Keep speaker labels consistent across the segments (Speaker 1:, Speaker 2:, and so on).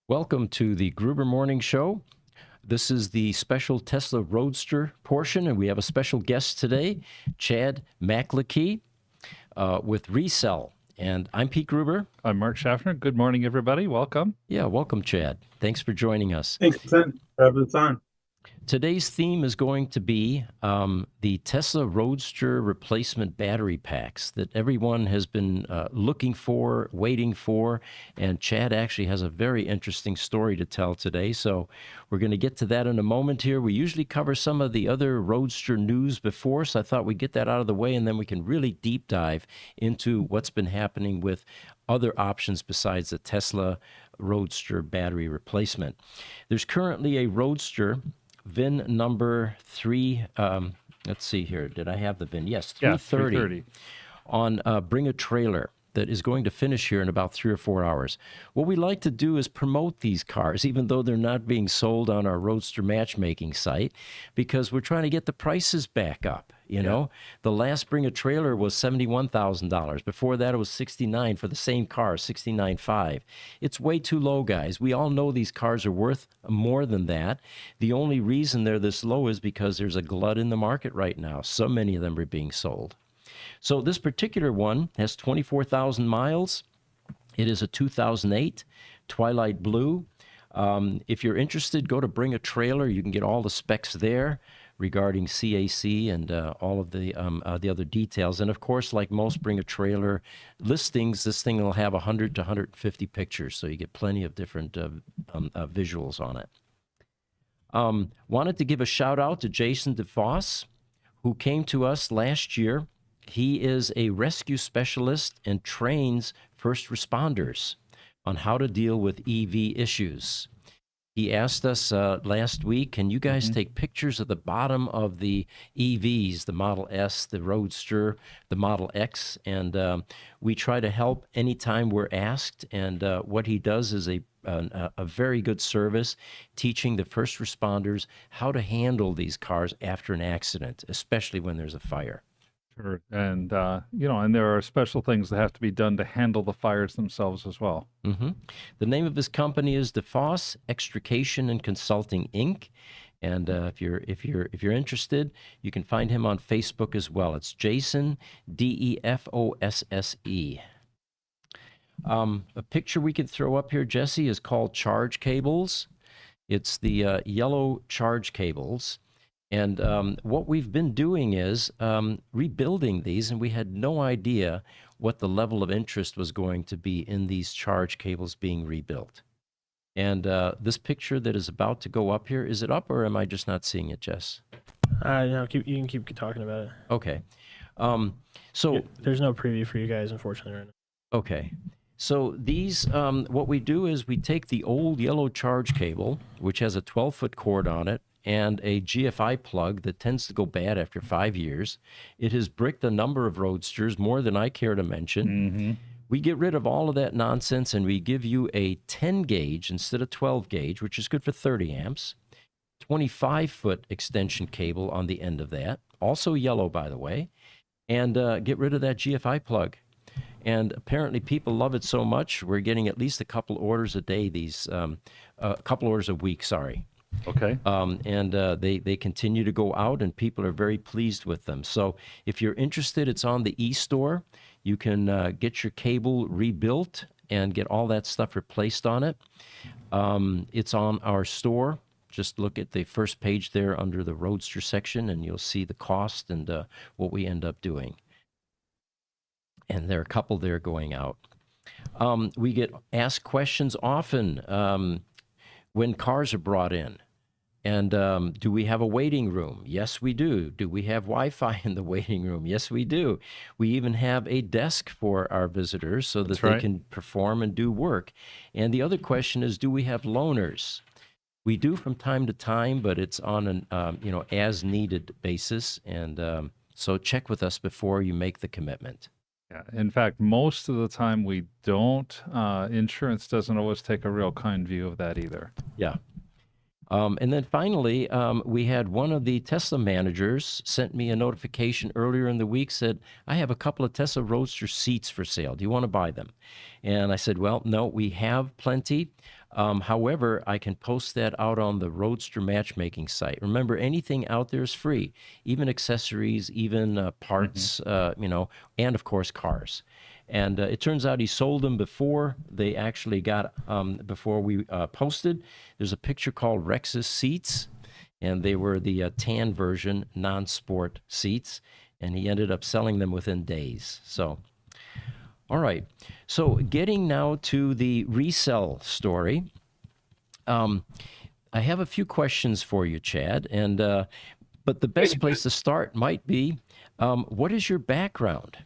Speaker 1: Welcome to the Gruber Morning Show. This is the special Tesla Roadster portion, and we have a special guest today, Chad Maglaque with Recell. And I'm Pete Gruber.
Speaker 2: I'm Mark Schaffner. Good morning, everybody. Welcome.
Speaker 1: Yeah, welcome, Chad. Thanks for joining us.
Speaker 3: Thanks for having us on.
Speaker 1: Today's theme is going to be the Tesla Roadster replacement battery packs that everyone has been looking for, waiting for, and Chad actually has a very interesting story to tell today, so we're going to get to that in a moment here. We usually cover some of the other Roadster news before, so I thought we'd get that out of the way, and then we can really deep dive into what's been happening with other options besides the Tesla Roadster battery replacement. There's currently a Roadster VIN number 3, let's see here. Did I have the VIN? Yes, 330 on Bring a Trailer that is going to finish here in about 3 or 4 hours. What we like to do is promote these cars, even though they're not being sold on our Roadster matchmaking site, because we're trying to get the prices back up. You know, the last Bring a Trailer was $71,000. Before that, it was $69,000 for the same car, $69,500. It's way too low, guys. We all know these cars are worth more than that. The only reason they're this low is because there's a glut in the market right now. So many of them are being sold. So this particular one has 24,000 miles. It is a 2008 Twilight Blue. If you're interested, go to Bring a Trailer. You can get all the specs there regarding CAC and all of the other details. And of course, like most Bring a Trailer listings, this thing will have 100 to 150 pictures, so you get plenty of different visuals on it. Wanted to give a shout out to Jason DeFoss, who came to us last year. He is a rescue specialist and trains first responders on how to deal with EV issues. He asked us last week, can you guys take pictures of the bottom of the EVs, the Model S, the Roadster, the Model X, and we try to help anytime we're asked, and what he does is a very good service, teaching the first responders how to handle these cars after an accident, especially when there's a fire.
Speaker 2: Sure. And, and there are special things that have to be done to handle the fires themselves as well.
Speaker 1: The name of his company is DeFoss Extrication and Consulting, Inc. And if you're interested, you can find him on Facebook as well. It's Jason, DeFosse. A picture we could throw up here, Jesse, is called charge cables. It's the yellow charge cables. And what we've been doing is rebuilding these, and we had no idea what the level of interest was going to be in these charge cables being rebuilt. And this picture that is about to go up here, is it up or am I just not seeing it, Jess?
Speaker 4: No, you can keep talking about it.
Speaker 1: Okay.
Speaker 4: There's no preview for you guys, unfortunately, right now.
Speaker 1: Okay. So these, what we do is we take the old yellow charge cable, which has a 12-foot cord on it, and a GFI plug that tends to go bad after 5 years. It has bricked a number of Roadsters, more than I care to mention. We get rid of all of that nonsense, and we give you a 10 gauge instead of 12 gauge, which is good for 30 amps, 25-foot extension cable on the end of that, also yellow, by the way, and get rid of that GFI plug. And apparently people love it so much, we're getting at least a couple orders a day, a couple orders a week, sorry.
Speaker 2: Okay.
Speaker 1: And they continue to go out, and people are very pleased with them. So if you're interested, it's on the e-store. You can get your cable rebuilt and get all that stuff replaced on it. It's on our store. Just look at the first page there under the Roadster section, and you'll see the cost and what we end up doing. And there are a couple there going out. We get asked questions often when cars are brought in. And do we have a waiting room? Yes, we do. Do we have Wi-Fi in the waiting room? Yes, we do. We even have a desk for our visitors so that they can perform and do work. And the other question is, do we have loaners? We do from time to time, but it's on an as-needed basis. And so check with us before you make the commitment.
Speaker 2: Yeah. In fact, most of the time we don't. Insurance doesn't always take a real kind view of that either.
Speaker 1: Yeah. And then finally, we had one of the Tesla managers sent me a notification earlier in the week, said, I have a couple of Tesla Roadster seats for sale. Do you want to buy them? And I said, well, no, we have plenty. However, I can post that out on the Roadster matchmaking site. Remember, anything out there is free, even accessories, even parts, and of course, cars. And it turns out he sold them before they actually got, before we posted. There's a picture called Rex's seats, and they were the tan version, non-sport seats, and he ended up selling them within days. So, all right. So getting now to the resell story, I have a few questions for you, Chad, and but the best place to start might be, what is your background,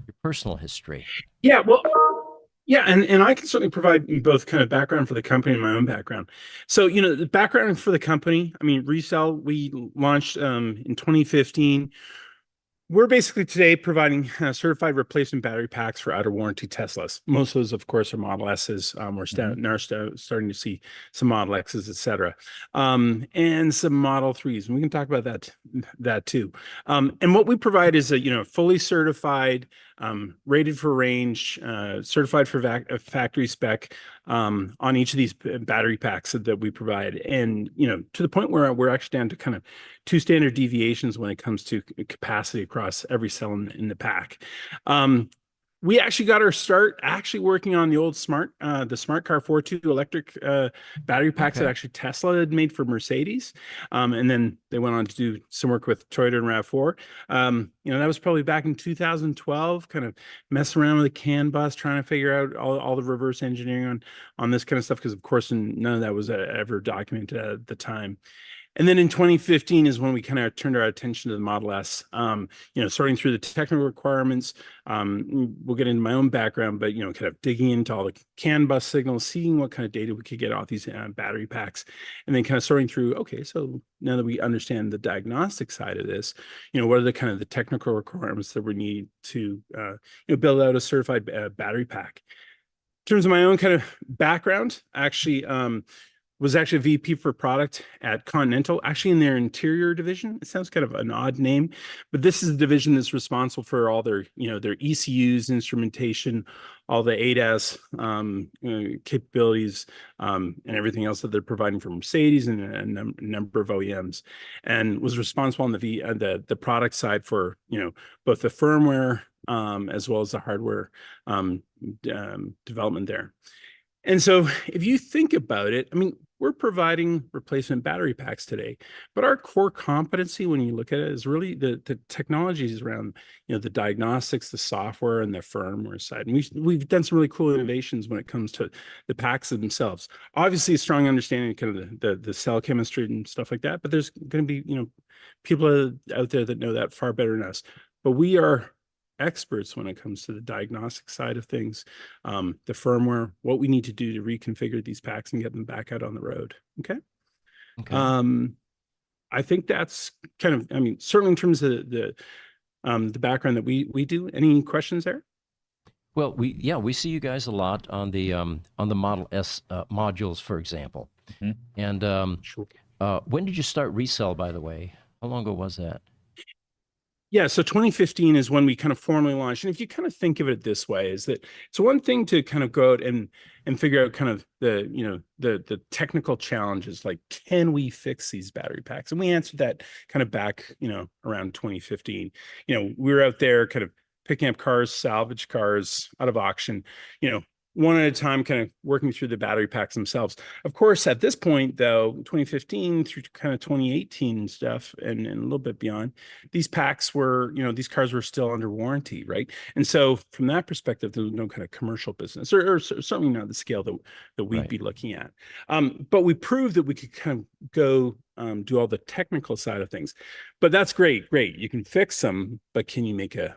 Speaker 1: your personal history?
Speaker 3: Yeah, well, yeah, and I can certainly provide both kind of background for the company and my own background. So, the background for the company, I mean, Resell, we launched in 2015. We're basically today providing certified replacement battery packs for out of warranty Teslas. Most of those, of course, are Model S's. We're now starting to see some Model X's, et cetera, and some Model 3s. And we can talk about that too. And what we provide is a fully certified, rated for range, certified for factory spec on each of these battery packs that we provide. And to the point where we're actually down to kind of 2 standard deviations when it comes to capacity across every cell in the pack. We actually got our start working on the old the Smart Car 4.2 electric battery packs that actually Tesla had made for Mercedes. And then they went on to do some work with Toyota and RAV4. That was probably back in 2012, kind of messing around with the CAN bus, trying to figure out all the reverse engineering on this kind of stuff, because of course none of that was ever documented at the time. And then in 2015 is when we kind of turned our attention to the Model S, sorting through the technical requirements. We'll get into my own background, but, kind of digging into all the CAN bus signals, seeing what kind of data we could get off these battery packs, and then kind of sorting through, okay, so now that we understand the diagnostic side of this, what are the kind of the technical requirements that we need to, build out a certified battery pack. In terms of my own kind of background, actually, was actually a VP for product at Continental, actually in their interior division. It sounds kind of an odd name, but this is the division that's responsible for all their, their ECUs, instrumentation, all the ADAS capabilities, and everything else that they're providing for Mercedes and a number of OEMs, and was responsible on the product side for, both the firmware as well as the hardware development there. And so if you think about it, I mean, we're providing replacement battery packs today, but our core competency, when you look at it, is really the technologies around, the diagnostics, the software, and the firmware side. And we've done some really cool innovations when it comes to the packs themselves. Obviously, a strong understanding of kind of the cell chemistry and stuff like that, but there's going to be, people out there that know that far better than us. But we are experts when it comes to the diagnostic side of things, the firmware, what we need to do to reconfigure these packs and get them back out on the road. Okay. I think that's kind of, I mean, certainly in terms of the background that we do. Any questions there?
Speaker 1: Well, we see you guys a lot on the Model S modules, for example. And
Speaker 3: Sure.
Speaker 1: When did you start Resell, by the way? How long ago was that?
Speaker 3: Yeah, so 2015 is when we kind of formally launched. And if you kind of think of it this way, is that it's one thing to kind of go out and figure out kind of the technical challenges, like, can we fix these battery packs? And we answered that kind of back, around 2015. We were out there kind of picking up cars, salvage cars out of auction, one at a time, kind of working through the battery packs themselves. Of course, at this point, though, 2015 through kind of 2018 and stuff, and a little bit beyond, these packs were, these cars were still under warranty, right? And so from that perspective, there was no kind of commercial business, or certainly not the scale that we'd be looking at. But we proved that we could kind of go do all the technical side of things. But that's great. You can fix them, but can you make a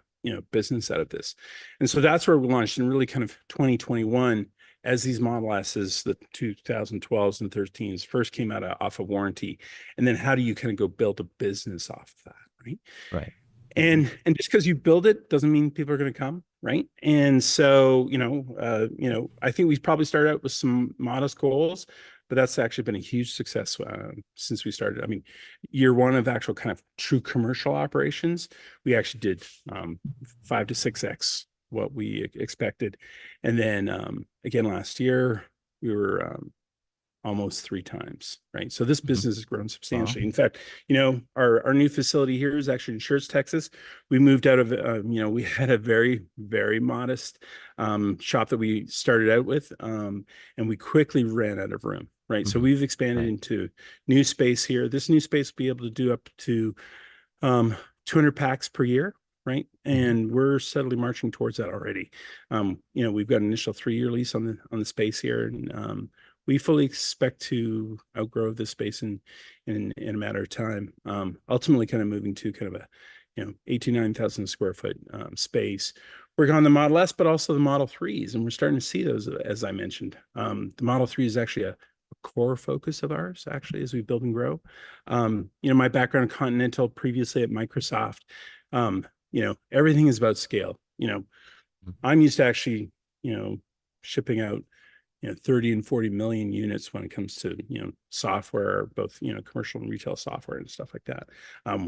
Speaker 3: business out of this? And so that's where we launched in really kind of 2021, as these Model S's, the 2012s and 13s first came out off of warranty. And then how do you kind of go build a business off of that, right? And just because you build it doesn't mean people are going to come, right? And so, I think we probably started out with some modest goals, but that's actually been a huge success since we started. I mean, year one of actual kind of true commercial operations, we actually did 5 to 6x what we expected. And then again, last year, we were almost 3 times, right? So this
Speaker 1: Mhm.
Speaker 3: business has grown substantially. In fact, our new facility here is actually in Schertz, Texas. We moved out of, we had a very, very modest shop that we started out with, and we quickly ran out of room, right? So
Speaker 1: Mhm.
Speaker 3: we've expanded
Speaker 1: Right.
Speaker 3: into new space here. This new space will be able to do up to 200 packs per year, right? And we're steadily marching towards that already. We've got an initial 3-year lease on the space here, and we fully expect to outgrow this space in a matter of time. Ultimately, kind of moving to kind of a 89,000 square foot space. Working on the Model S, but also the Model 3s, and we're starting to see those, as I mentioned. The Model 3 is actually a core focus of ours, actually, as we build and grow. My background in Continental, previously at Microsoft, everything is about scale. I'm used to actually, shipping out 30 and 40 million units when it comes to software, both commercial and retail software and stuff like that.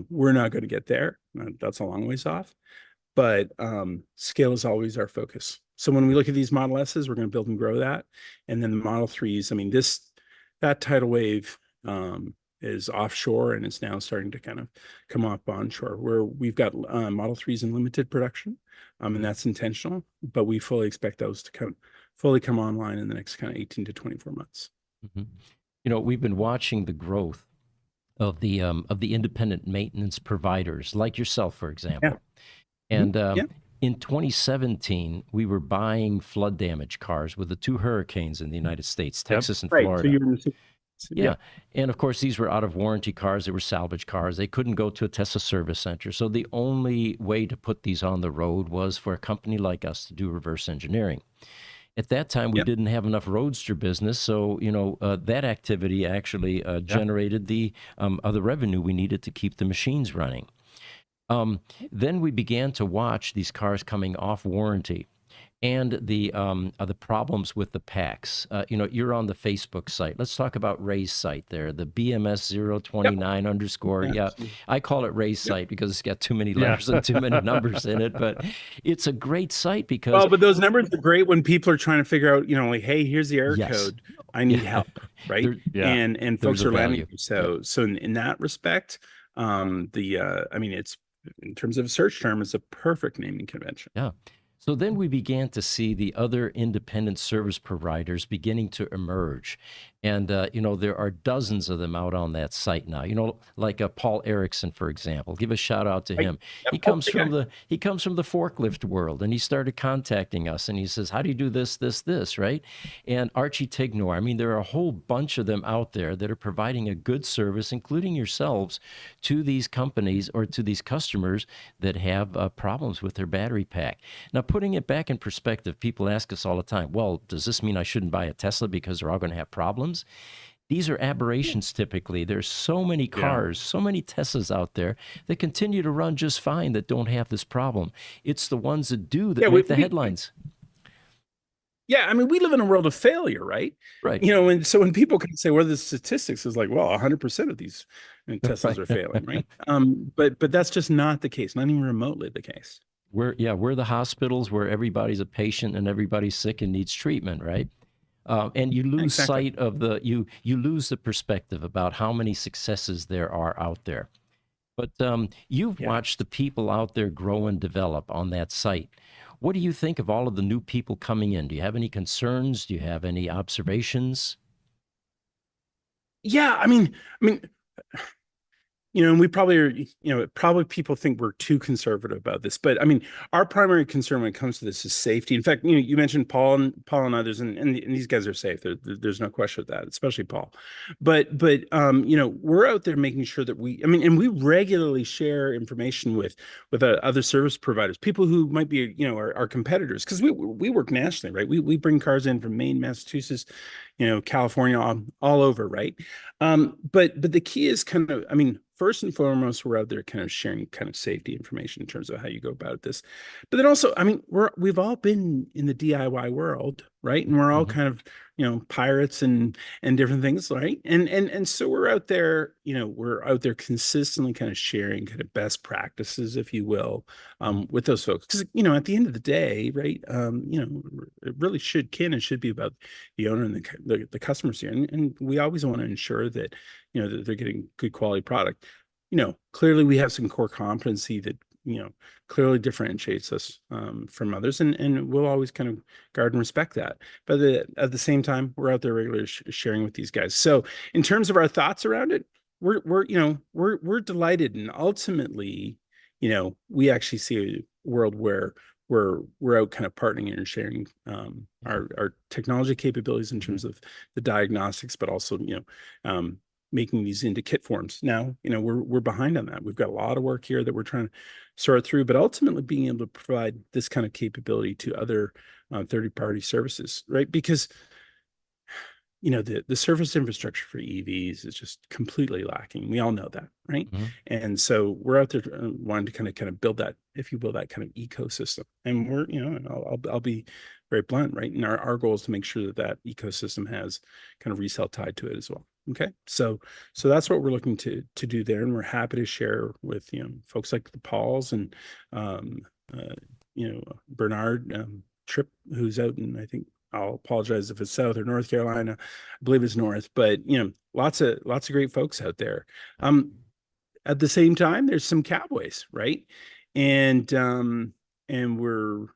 Speaker 3: We're not going to get there. That's a long ways off, but scale is always our focus. So when we look at these Model S's, we're going to build and grow that. And then the Model 3s, I mean, that tidal wave is offshore, and it's now starting to kind of come up onshore, where we've got Model 3s in limited production, and that's intentional, but we fully expect those to fully come online in the next kind of 18 to 24 months.
Speaker 1: We've been watching the growth of the independent maintenance providers, like yourself, for example. And in 2017, we were buying flood damage cars with the 2 hurricanes in the United States, Texas and
Speaker 3: Right.
Speaker 1: Florida.
Speaker 3: So you're
Speaker 1: Yeah. And of course, these were out of warranty cars. They were salvage cars. They couldn't go to a Tesla service center. So the only way to put these on the road was for a company like us to do reverse engineering. At that time, we didn't have enough Roadster business. So, that activity actually generated the revenue we needed to keep the machines running. Then we began to watch these cars coming off warranty, and the problems with the packs. You're on the Facebook site. Let's talk about Ray's site there, the BMS 029 underscore. Yeah, I call it Ray's site because it's got too many letters and too many numbers in it. But it's a great site because.
Speaker 3: Well, but those numbers are great when people are trying to figure out, like, hey, here's the error code. I need help, right? And folks are landing. So in that respect, I mean, it's, in terms of a search term, it's a perfect naming convention.
Speaker 1: Yeah. So then we began to see the other independent service providers beginning to emerge. And, there are dozens of them out on that site now, like Paul Erickson, for example. Give a shout out to him. He comes from the forklift world, and he started contacting us, and he says, how do you do this, right? And Archie Tignor. I mean, there are a whole bunch of them out there that are providing a good service, including yourselves, to these companies or to these customers that have problems with their battery pack. Now, putting it back in perspective, people ask us all the time, well, does this mean I shouldn't buy a Tesla because they're all going to have problems? These are aberrations typically. There's so many cars, so many Teslas out there that continue to run just fine that don't have this problem. It's the ones that do that make the headlines.
Speaker 3: Yeah, I mean, we live in a world of failure, right?
Speaker 1: Right.
Speaker 3: And so when people can say, well, the statistics is like, well, 100% of these Teslas are failing, right? But that's just not the case, not even remotely the case.
Speaker 1: We're the hospitals where everybody's a patient and everybody's sick and needs treatment, right? And you lose sight of you lose the perspective about how many successes there are out there. But you've watched the people out there grow and develop on that site. What do you think of all of the new people coming in? Do you have any concerns? Do you have any observations?
Speaker 3: Yeah, I mean, and we probably are, probably people think we're too conservative about this, but I mean, our primary concern when it comes to this is safety. In fact, you mentioned Paul and others, and these guys are safe. There's no question of that, especially Paul. But we're out there making sure that and we regularly share information with other service providers, people who might be, our competitors, because we work nationally, right? We bring cars in from Maine, Massachusetts, California, all over, right? But the key is kind of, first and foremost, we're out there kind of sharing kind of safety information in terms of how you go about this. But then also, we've all been in the DIY world, right? And we're all kind of, pirates and different things, right? And so we're out there, we're out there consistently kind of sharing kind of best practices, if you will, with those folks. Because, at the end of the day, right, it really can and should be about the owner and the customers here. And we always want to ensure that, that they're getting good quality product. Clearly we have some core competency that, clearly differentiates us from others, and we'll always kind of guard and respect that. But at the same time, we're out there regularly sharing with these guys. So in terms of our thoughts around it, we're delighted, and ultimately, we actually see a world where we're out kind of partnering and sharing our technology capabilities in terms of the diagnostics, but also making these into kit forms. Now, we're behind on that. We've got a lot of work here that we're trying to sort through, but ultimately being able to provide this kind of capability to other third-party services, right? Because the service infrastructure for EVs is just completely lacking. We all know that, right? And so we're out there wanting to kind of build that, if you will, that kind of ecosystem. And we're, and I'll be very blunt, right? And our goal is to make sure that ecosystem has kind of resell tied to it as well. Okay, so that's what we're looking to do there, and we're happy to share with folks like the Pauls and Bernard Tripp, who's out in, I think, I'll apologize if it's South or North Carolina, I believe it's North, but lots of great folks out there. At the same time, there's some cowboys, right? And we're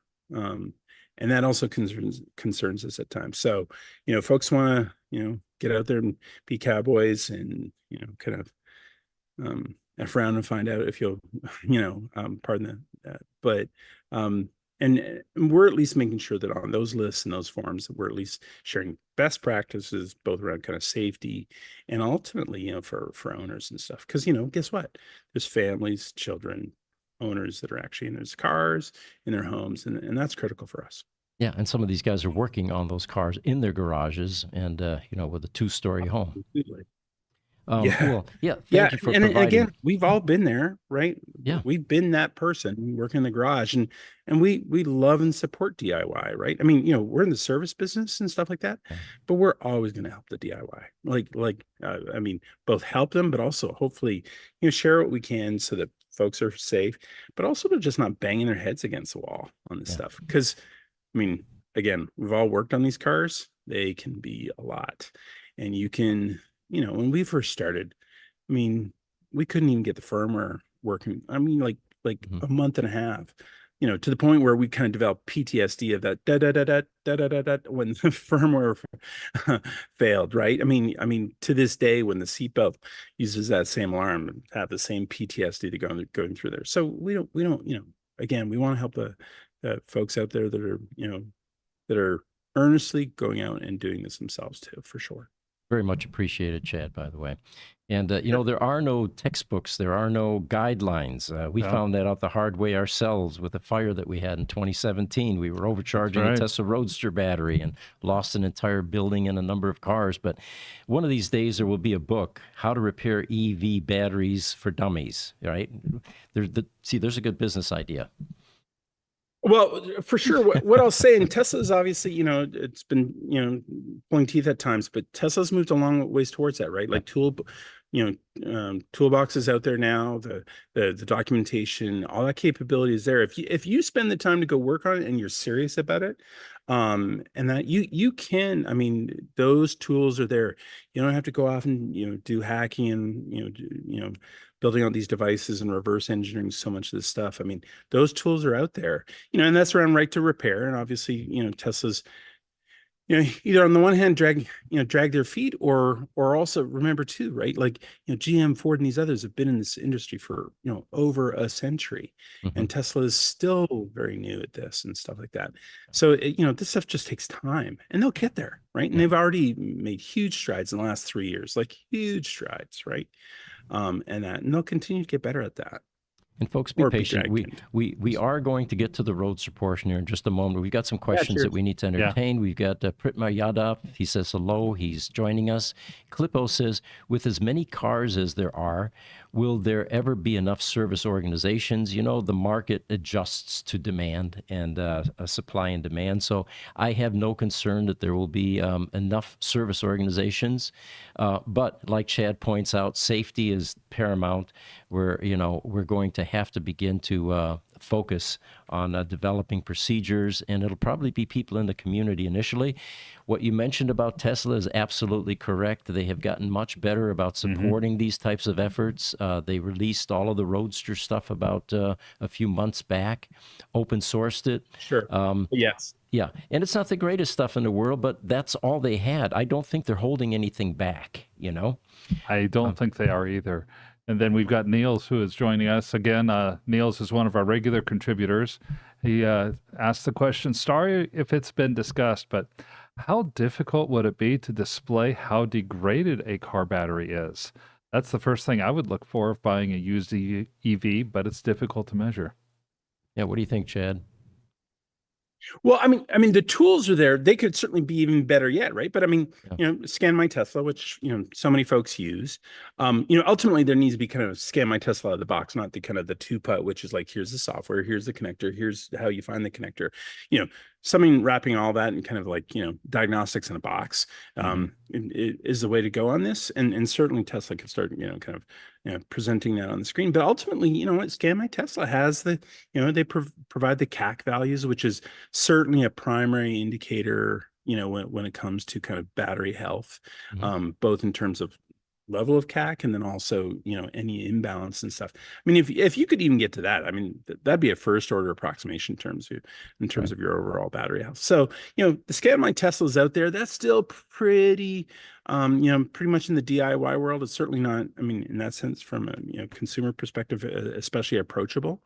Speaker 3: and that also concerns us at times. So folks want to get out there and be cowboys, and kind of F around and find out if you'll pardon that, but and we're at least making sure that on those lists and those forums that we're at least sharing best practices, both around kind of safety and ultimately for owners and stuff. Because guess what, there's families, children, owners that are actually in those cars, in their homes, and that's critical for us.
Speaker 1: Yeah, and some of these guys are working on those cars in their garages, and with a 2-story home.
Speaker 3: Completely.
Speaker 1: Thank you for
Speaker 3: and
Speaker 1: providing.
Speaker 3: again, we've all been there, right?
Speaker 1: Yeah,
Speaker 3: we've been that person working in the garage, and we love and support DIY, right? I mean, we're in the service business and stuff like that, but we're always going to help the DIY, I mean, both help them, but also hopefully share what we can so that folks are safe, but also they're just not banging their heads against the wall on this stuff. Because I mean, again, we've all worked on these cars. They can be a lot, and you can, when we first started, I mean, we couldn't even get the firmware working. I mean, like a month and a half, to the point where we kind of developed PTSD of that when the firmware failed, right? I mean, to this day, when the seatbelt uses that same alarm, have the same PTSD to going through there. So we don't, again, we want to help the folks out there that are, that are earnestly going out and doing this themselves too, for sure.
Speaker 1: Very much appreciated, Chad, by the way. And, there are no textbooks. There are no guidelines. We found that out the hard way ourselves with a fire that we had in 2017. We were overcharging a Tesla Roadster battery and lost an entire building and a number of cars. But one of these days there will be a book, How to Repair EV Batteries for Dummies, right? There's a good business idea.
Speaker 3: Well, for sure. What I'll say, and Tesla's obviously, it's been, pulling teeth at times, but Tesla's moved a long ways towards that, right? Like toolboxes out there now, the documentation, all that capability is there. If you spend the time to go work on it and you're serious about it, and that you can, I mean, those tools are there. You don't have to go off and do hacking and building out these devices and reverse engineering so much of this stuff. I mean, those tools are out there, and that's around right to repair. And obviously, Tesla's, either on the one hand drag their feet, or also remember too, right? Like, GM, Ford, and these others have been in this industry for, over a century, and Tesla is still very new at this and stuff like that. So, this stuff just takes time, and they'll get there, right? And they've already made huge strides in the last 3 years, like huge strides, right? And they'll continue to get better at that.
Speaker 1: And folks, be patient. We are going to get to the Roadster portion here in just a moment. We've got some questions that we need to entertain. We've got Pritma Yadav. He says hello. He's joining us. Klippo says, with as many cars as there are, will there ever be enough service organizations? You know, the market adjusts to demand and supply and demand. So I have no concern that there will be enough service organizations. But like Chad points out, safety is paramount. We're going to have to begin to focus on developing procedures, and it'll probably be people in the community initially. What you mentioned about Tesla is absolutely correct. They have gotten much better about supporting these types of efforts. They released all of the Roadster stuff about a few months back, open sourced it.
Speaker 3: Sure. Yes.
Speaker 1: Yeah, and it's not the greatest stuff in the world, but that's all they had. I don't think they're holding anything back, you know?
Speaker 2: I don't think they are either. And then we've got Niels, who is joining us again. Niels is one of our regular contributors. He asked the question, sorry if it's been discussed, but how difficult would it be to display how degraded a car battery is? That's the first thing I would look for if buying a used EV, but it's difficult to measure.
Speaker 1: Yeah, what do you think, Chad?
Speaker 3: Well, I mean, the tools are there. They could certainly be even better yet, right? But I mean, Scan My Tesla, which so many folks use. Ultimately, there needs to be kind of Scan My Tesla out of the box, not the kind of the two-put, which is like, here's the software, here's the connector, here's how you find the connector. Something wrapping all that in kind of like diagnostics in a box is the way to go on this, and certainly Tesla could start kind of presenting that on the screen. But ultimately, what Scan My Tesla has the they provide the CAC values, which is certainly a primary indicator when it comes to kind of battery health, both in terms of level of CAC and then also any imbalance and stuff. I mean, if you could even get to that, I mean, that'd be a first order approximation in terms of your overall battery health. So the Scan My Tesla's out there. That's still pretty pretty much in the DIY world. It's certainly not, I mean, in that sense, from a consumer perspective, especially approachable.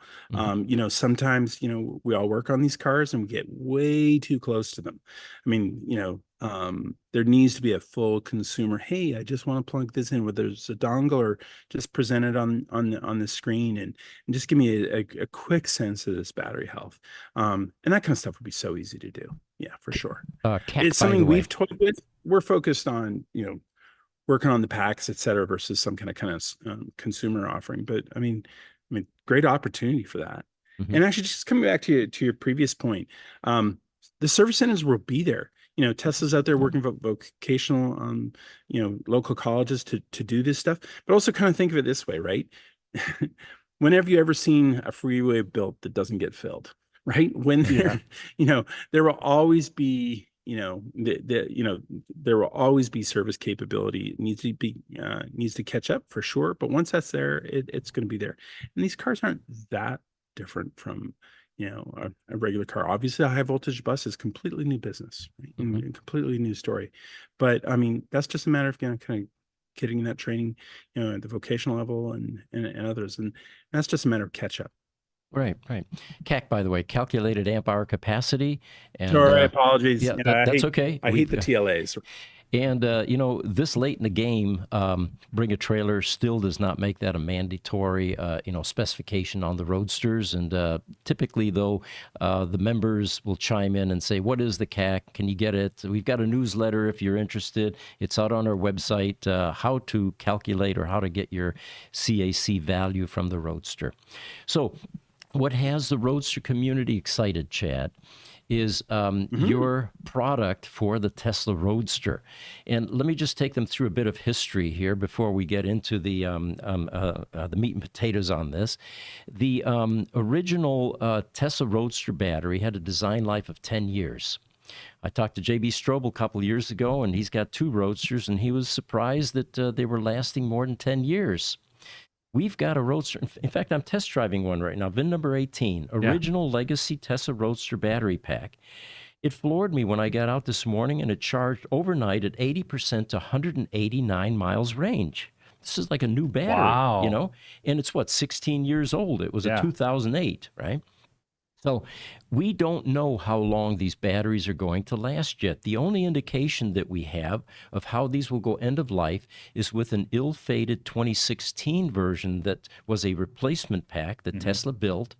Speaker 3: Sometimes we all work on these cars and we get way too close to them. I mean, there needs to be a full consumer, hey, I just want to plug this in, whether it's a dongle or just present it on the screen and just give me a quick sense of this battery health. And that kind of stuff would be so easy to do. Yeah, for sure. It's something we've toyed with. We're focused on, working on the packs, et cetera, versus some kind of consumer offering. But I mean, great opportunity for that. And actually, just coming back to your previous point, the service centers will be there. Tesla's out there working with vocational, local colleges to do this stuff. But also kind of think of it this way, right? Whenever you ever seen a freeway built that doesn't get filled, right? When there will always be, there will always be service capability. It needs to catch up for sure. But once that's there, it's going to be there. And these cars aren't that different from a regular car. Obviously, a high voltage bus is completely new business, right? A completely new story. But I mean, that's just a matter of kind of getting that training, at the vocational level and others, and that's just a matter of catch up.
Speaker 1: Right. CAC, by the way, calculated amp hour capacity. And,
Speaker 3: sorry, apologies.
Speaker 1: Yeah, that's okay.
Speaker 3: I hate the TLAs.
Speaker 1: And, this late in the game, bring a trailer still does not make that a mandatory, specification on the Roadsters. And typically, though, the members will chime in and say, what is the CAC? Can you get it? We've got a newsletter if you're interested. It's out on our website, how to calculate or how to get your CAC value from the Roadster. So what has the Roadster community excited, Chad, is your product for the Tesla Roadster. And let me just take them through a bit of history here before we get into the meat and potatoes on this. The original Tesla Roadster battery had a design life of 10 years. I talked to J.B. Strobel a couple of years ago, and he's got 2 Roadsters, and he was surprised that they were lasting more than 10 years. We've got a Roadster. In fact, I'm test driving one right now, VIN number 18, original legacy Tesla Roadster battery pack. It floored me when I got out this morning, and it charged overnight at 80% to 189 miles range. This is like a new battery, and it's 16 years old. It was a 2008, right? So we don't know how long these batteries are going to last yet. The only indication that we have of how these will go end of life is with an ill-fated 2016 version that was a replacement pack that Tesla built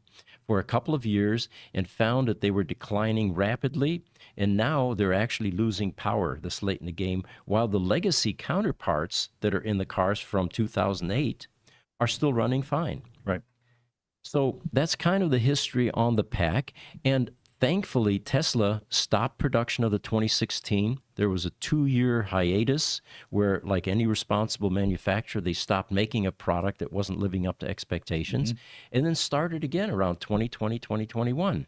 Speaker 1: for a couple of years and found that they were declining rapidly, and now they're actually losing power this late in the game, while the legacy counterparts that are in the cars from 2008 are still running fine.
Speaker 2: Right.
Speaker 1: So that's kind of the history on the pack. And thankfully, Tesla stopped production of the 2016. There was a 2-year hiatus where, like any responsible manufacturer, they stopped making a product that wasn't living up to expectations, and then started again around 2020, 2021.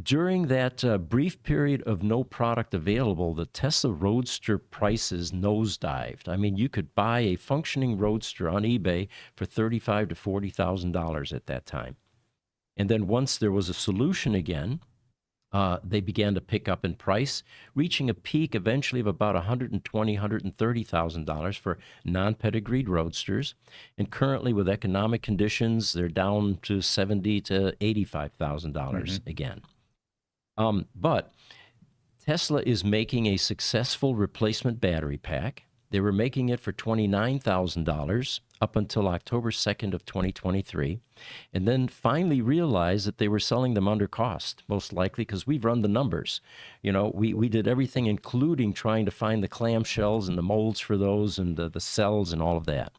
Speaker 1: During that brief period of no product available, the Tesla Roadster prices nosedived. I mean, you could buy a functioning Roadster on eBay for $35,000 to $40,000 at that time. And then once there was a solution again, they began to pick up in price, reaching a peak eventually of about $120,000, $130,000 for non-pedigreed Roadsters. And currently, with economic conditions, they're down to $70,000 to $85,000 again. But Tesla is making a successful replacement battery pack. They were making it for $29,000 up until October 2nd of 2023, and then finally realized that they were selling them under cost, most likely because we've run the numbers. You know, we did everything, including trying to find the clamshells and the molds for those and the cells and all of that.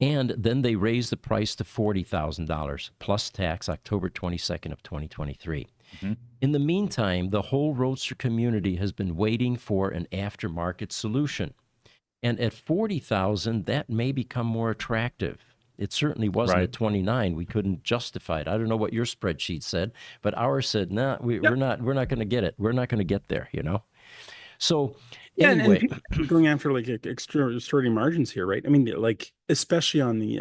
Speaker 1: And then they raised the price to $40,000 plus tax October 22nd of 2023. In the meantime, the whole Roadster community has been waiting for an aftermarket solution. And at $40,000, that may become more attractive. It certainly wasn't at 29. We couldn't justify it. I don't know what your spreadsheet said, but ours said, nah, we're not going to get it. We're not going to get there, you know? So anyway,
Speaker 3: and people are going after like extraordinary margins here, right? I mean, like especially on the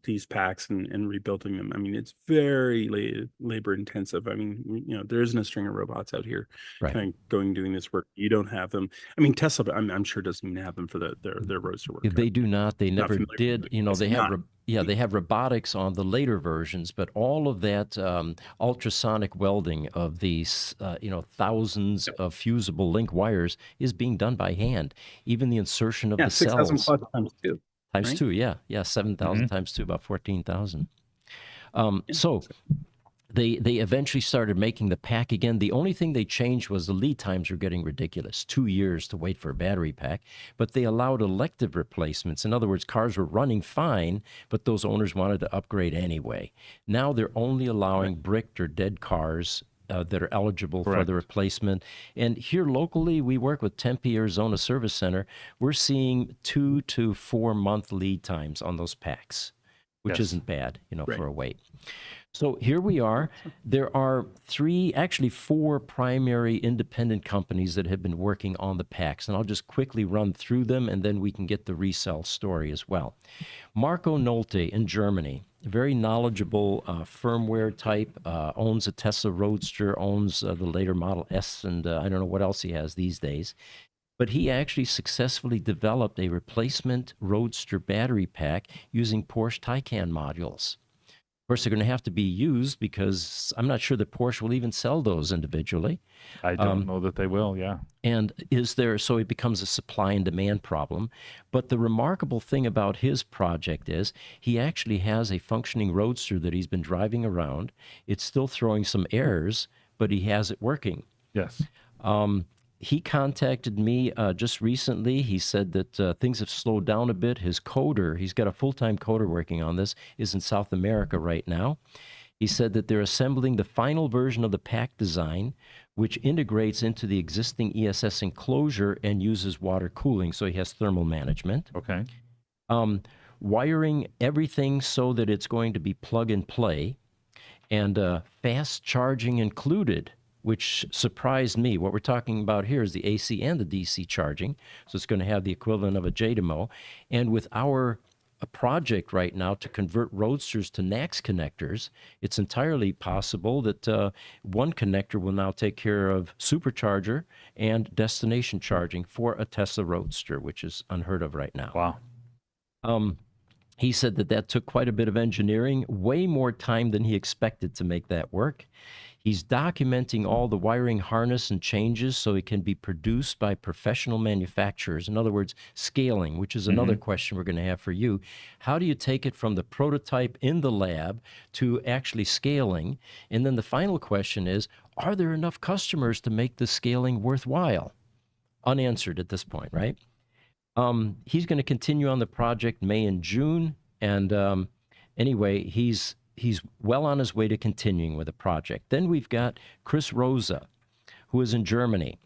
Speaker 3: these packs and rebuilding them. I mean, it's very labor intensive. I mean, there isn't a string of robots out here kind of doing this work. You don't have them. I mean, Tesla, I'm sure doesn't even have them for their Roadster work.
Speaker 1: They do not. They never did. They have. They have robotics on the later versions, but all of that ultrasonic welding of these, thousands of fusible link wires is being done by hand. Even the insertion of the
Speaker 3: 6,000
Speaker 1: cells.
Speaker 3: times 2.
Speaker 1: Times
Speaker 3: right?
Speaker 1: 2, yeah. 7,000 times 2, about 14,000. So they eventually started making the pack again. The only thing they changed was the lead times were getting ridiculous, 2 years to wait for a battery pack, but they allowed elective replacements. In other words, cars were running fine, but those owners wanted to upgrade anyway. Now they're only allowing bricked or dead cars that are eligible for the replacement. And here locally, we work with Tempe, Arizona Service Center. We're seeing 2 to 4 month lead times on those packs, which isn't bad, for a wait. So here we are. There are 4 primary independent companies that have been working on the packs, and I'll just quickly run through them, and then we can get the resell story as well. Marco Nolte in Germany, a very knowledgeable firmware type, owns a Tesla Roadster, owns the later Model S, and I don't know what else he has these days. But he actually successfully developed a replacement Roadster battery pack using Porsche Taycan modules. Of course, they're going to have to be used because I'm not sure that Porsche will even sell those individually.
Speaker 2: I don't know that they will,
Speaker 1: And so it becomes a supply and demand problem. But the remarkable thing about his project is he actually has a functioning Roadster that he's been driving around. It's still throwing some errors, but he has it working.
Speaker 2: Yes.
Speaker 1: He contacted me just recently. He said that things have slowed down a bit. His coder, he's got a full-time coder working on this, is in South America right now. He said that they're assembling the final version of the pack design, which integrates into the existing ESS enclosure and uses water cooling, so he has thermal management.
Speaker 2: Okay.
Speaker 1: Wiring everything so that it's going to be plug and play, and fast charging included, which surprised me. What we're talking about here is the AC and the DC charging, so it's going to have the equivalent of a JDMO. And with our project right now to convert Roadsters to NACS connectors, it's entirely possible that one connector will now take care of supercharger and destination charging for a Tesla Roadster, which is unheard of right now.
Speaker 2: Wow.
Speaker 1: He said that took quite a bit of engineering, way more time than he expected to make that work. He's documenting all the wiring harness and changes so it can be produced by professional manufacturers. In other words, scaling, which is another question we're going to have for you. How do you take it from the prototype in the lab to actually scaling? And then the final question is, are there enough customers to make the scaling worthwhile? Unanswered at this point, right? He's going to continue on the project May and June, and anyway, he's well on his way to continuing with the project. Then we've got Chris Rosa, who is in Germany.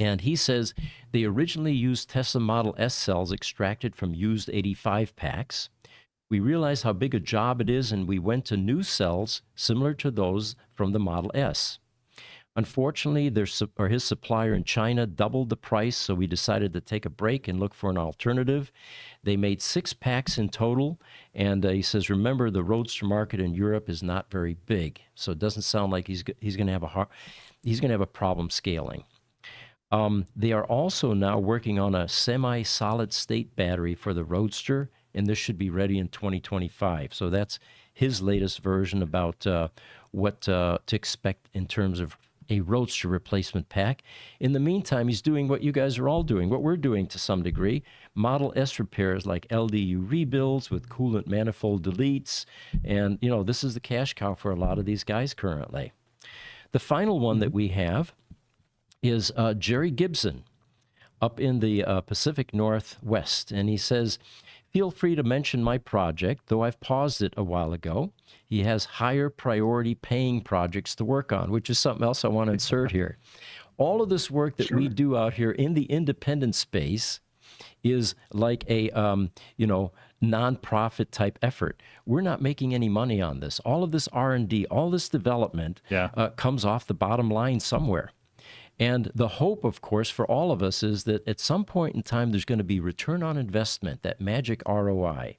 Speaker 1: And he says they originally used Tesla Model S cells extracted from used 85 packs. We realized how big a job it is, and we went to new cells similar to those from the Model S. Unfortunately, his supplier in China doubled the price, so we decided to take a break and look for an alternative. They made 6 packs in total, and he says, remember, the Roadster market in Europe is not very big, so it doesn't sound like he's going to have a problem scaling. They are also now working on a semi-solid state battery for the Roadster, and this should be ready in 2025. So that's his latest version about what to expect in terms of a Roadster replacement pack. In the meantime, he's doing what you guys are all doing, what we're doing to some degree, Model S repairs like LDU rebuilds with coolant manifold deletes. And, you know, this is the cash cow for a lot of these guys currently. The final one that we have is Jerry Gibson up in the Pacific Northwest. And he says, feel free to mention my project, though I've paused it a while ago. He has higher priority paying projects to work on, which is something else I want to insert here. All of this work that we do out here in the independent space is like a, nonprofit type effort. We're not making any money on this. All of this R&D, all this development comes off the bottom line somewhere. And the hope, of course, for all of us is that at some point in time, there's going to be return on investment, that magic ROI.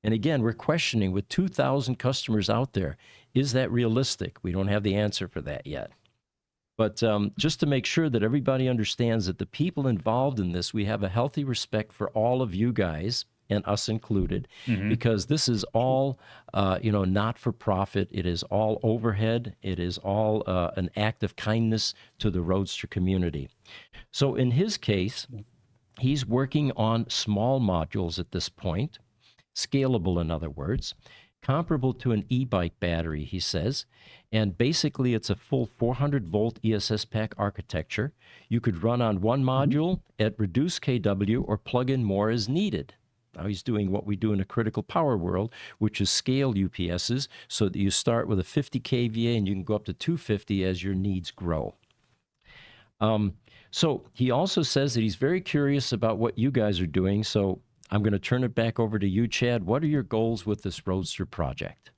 Speaker 1: And again, we're questioning with 2,000 customers out there, is that realistic? We don't have the answer for that yet. But just to make sure that everybody understands that the people involved in this, we have a healthy respect for all of you guys, and us included, because this is all, not for profit. It is all overhead. It is all an act of kindness to the Roadster community. So in his case, he's working on small modules at this point, scalable, in other words, comparable to an e-bike battery, he says. And basically, it's a full 400-volt ESS pack architecture. You could run on one module at reduced kW or plug in more as needed. Now he's doing what we do in a critical power world, which is scale UPSs, so that you start with a 50 kVA and you can go up to 250 as your needs grow. So he also says that he's very curious about what you guys are doing. So I'm going to turn it back over to you, Chad. What are your goals with this Roadster project?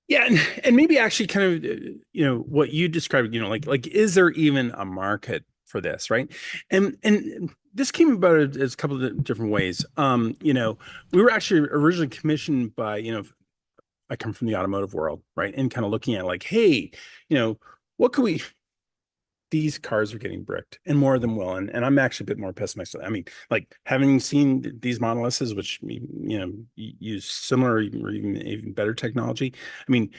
Speaker 3: Yeah, and maybe actually kind of, what you described, like is there even a market for this, right? And this came about as a couple of different ways. We were actually originally commissioned by, I come from the automotive world, right? And kind of looking at like, hey, what could we, these cars are getting bricked and more of them will. And I'm actually a bit more pessimistic. I mean, like having seen these Model S's, which, use similar or even better technology. I mean,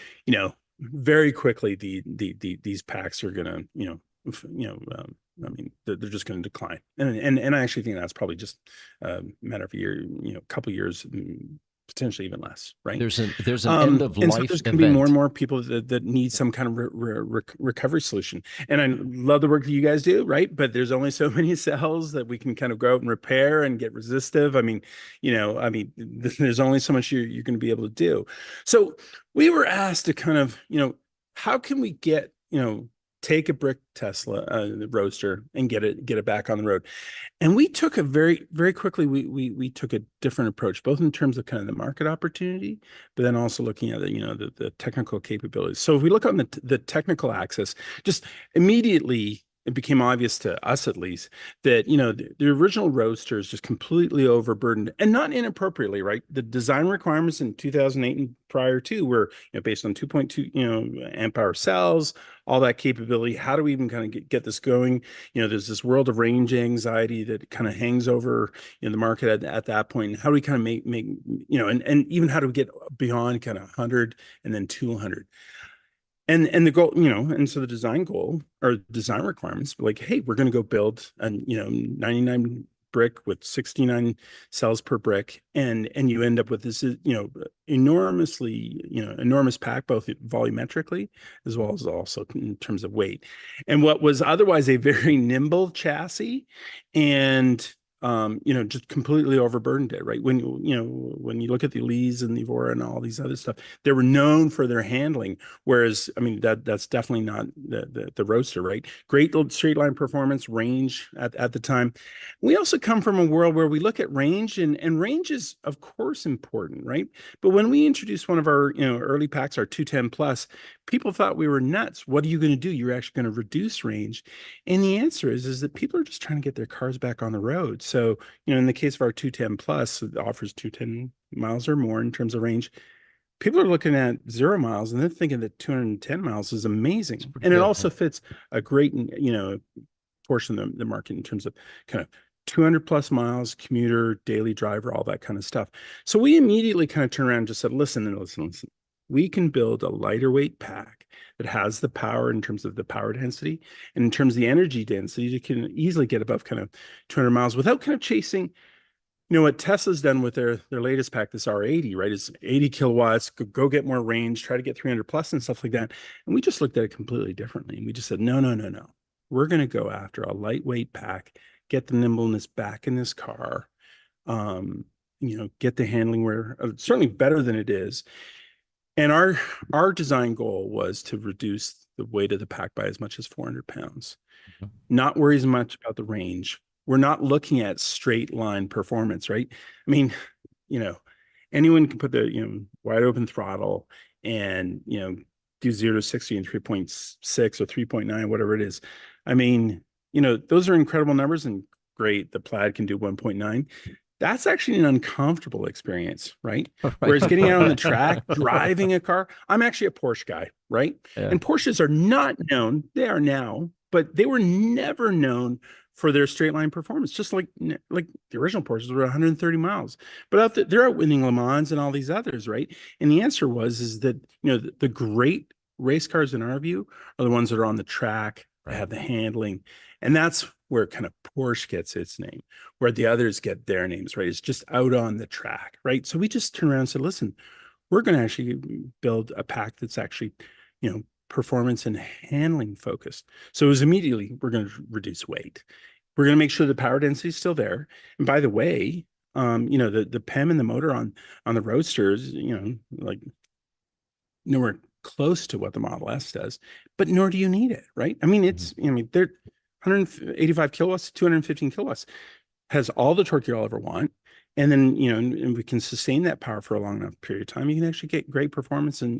Speaker 3: very quickly, these packs are going to, they're just going to decline. And I actually think that's probably just a matter of a year, couple years, potentially even less, right?
Speaker 1: There's an end of life
Speaker 3: so there's going to be more and more people that need some kind of recovery solution. And I love the work that you guys do, right? But there's only so many cells that we can kind of go out and repair and get resistive. I mean, there's only so much you're going to be able to do. So we were asked to kind of, how can we get, take a brick Tesla, the Roadster, and get it back on the road. And we took a very, very quickly, we took a different approach, both in terms of kind of the market opportunity, but then also looking at the technical capabilities. So if we look on the technical axis, just immediately it became obvious to us, at least, that the original Roadster is just completely overburdened, and not inappropriately, right? The design requirements in 2008 and prior to were based on 2.2 amp hour cells, all that capability. How do we even kind of get this going? There's this world of range anxiety that kind of hangs over the market at that point. And how do we kind of make and even how do we get beyond kind of 100 and then 200? And the goal, and so the design goal or design requirements, like, hey, we're going to go build a 99 brick with 69 cells per brick, and you end up with this enormous pack, both volumetrically as well as also in terms of weight. And what was otherwise a very nimble chassis and just completely overburdened it, right? When you look at the Elise and the Evora and all these other stuff, they were known for their handling. Whereas, I mean, that's definitely not the Roadster, right? Great straight line performance, range at the time. We also come from a world where we look at range, and range is, of course, important, right? But when we introduced one of our, early packs, our 210 Plus, people thought we were nuts. What are you going to do? You're actually going to reduce range. And the answer is that people are just trying to get their cars back on the road. So, in the case of our 210 Plus, it offers 210 miles or more in terms of range. People are looking at 0 miles and they're thinking that 210 miles is amazing. And it also fits a great, portion of the market in terms of kind of 200 plus miles, commuter, daily driver, all that kind of stuff. So we immediately kind of turned around and just said, listen. We can build a lighter weight pack that has the power in terms of the power density, and in terms of the energy density, you can easily get above kind of 200 miles without kind of chasing, what Tesla's done with their latest pack, this R80, right? Is 80 kilowatts, go get more range, try to get 300 plus and stuff like that. And we just looked at it completely differently. And we just said, no. We're going to go after a lightweight pack, get the nimbleness back in this car, get the handling where certainly better than it is. And our design goal was to reduce the weight of the pack by as much as 400 pounds. Not worry as much about the range. We're not looking at straight line performance, right? I mean, anyone can put the, wide open throttle and, do 0 to 60 in 3.6 or 3.9, whatever it is. I mean, those are incredible numbers and great. The Plaid can do 1.9. That's actually an uncomfortable experience, right? Whereas getting out on the track, driving a car, I'm actually a Porsche guy, right? Yeah. And Porsches are not known, they are now, but they were never known for their straight line performance, just like the original Porsches were 130 miles. But they're out winning Le Mans and all these others, right? And the answer is that, the great race cars in our view are the ones that are on the track, that have the handling. And that's where kind of Porsche gets its name, where the others get their names, right? It's just out on the track, right? So we just turned around and said, listen, we're going to actually build a pack that's actually, performance and handling focused. So it was immediately, we're going to reduce weight. We're going to make sure the power density is still there. And by the way, the PEM and the motor on the Roadsters, nowhere close to what the Model S does, but nor do you need it, right? I mean, they're 185 kilowatts, 215 kilowatts, has all the torque you'll ever want. And then, and we can sustain that power for a long enough period of time. You can actually get great performance and,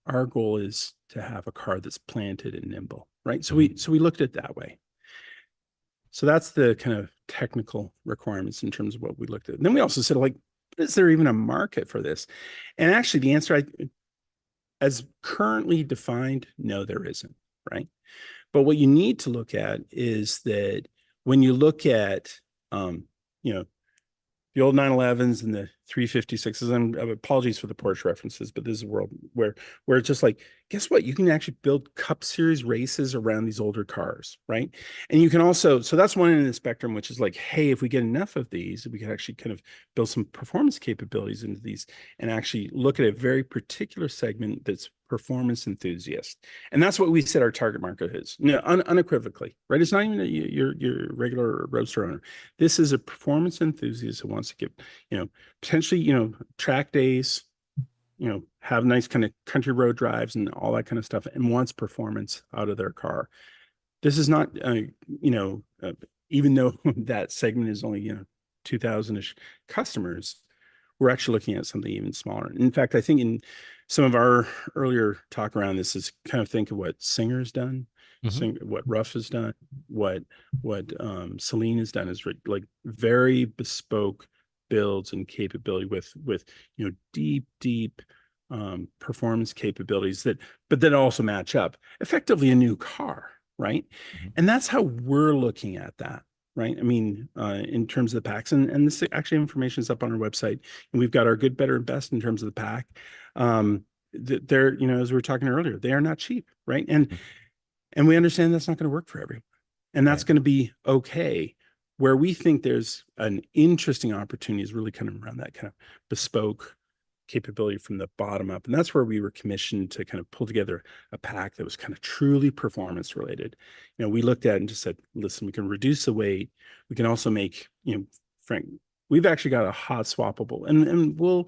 Speaker 3: our goal is to have a car that's planted and nimble, right? So we looked at it that way. So that's the kind of technical requirements in terms of what we looked at. And then we also said, is there even a market for this? And actually the answer, as currently defined, no, there isn't, right? But what you need to look at is that when you look at, the old 911s and the 356s, and apologies for the Porsche references, but this is a world where it's just like, guess what? You can actually build Cup Series races around these older cars, right? And you can also, so that's one end of the spectrum, which is like, hey, if we get enough of these, we can actually kind of build some performance capabilities into these and actually look at a very particular segment that's performance enthusiast. And that's what we said our target market is, unequivocally, right? It's not even your regular Roadster owner. This is a performance enthusiast who wants to give, potentially, track days, have nice kind of country road drives and all that kind of stuff, and wants performance out of their car. This is not, even though that segment is only, 2,000-ish customers, we're actually looking at something even smaller. In fact, I think in some of our earlier talk around this is kind of think of what Singer's done, what Ruff has done, what Celine has done is like very bespoke builds and capability with deep performance capabilities but that also match up effectively a new car, right? And that's how we're looking at that, right? I mean, in terms of the packs, and this actually information is up on our website, and we've got our good, better, and best in terms of the pack. They're, as we were talking earlier, they are not cheap, right? And we understand that's not going to work for everyone, and that's going to be okay. Where we think there's an interesting opportunity is really kind of around that kind of bespoke, capability from the bottom up. And that's where we were commissioned to kind of pull together a pack that was kind of truly performance related. We looked at it and just said, listen, we can reduce the weight. We can also make, Frank, we've actually got a hot swappable, and we'll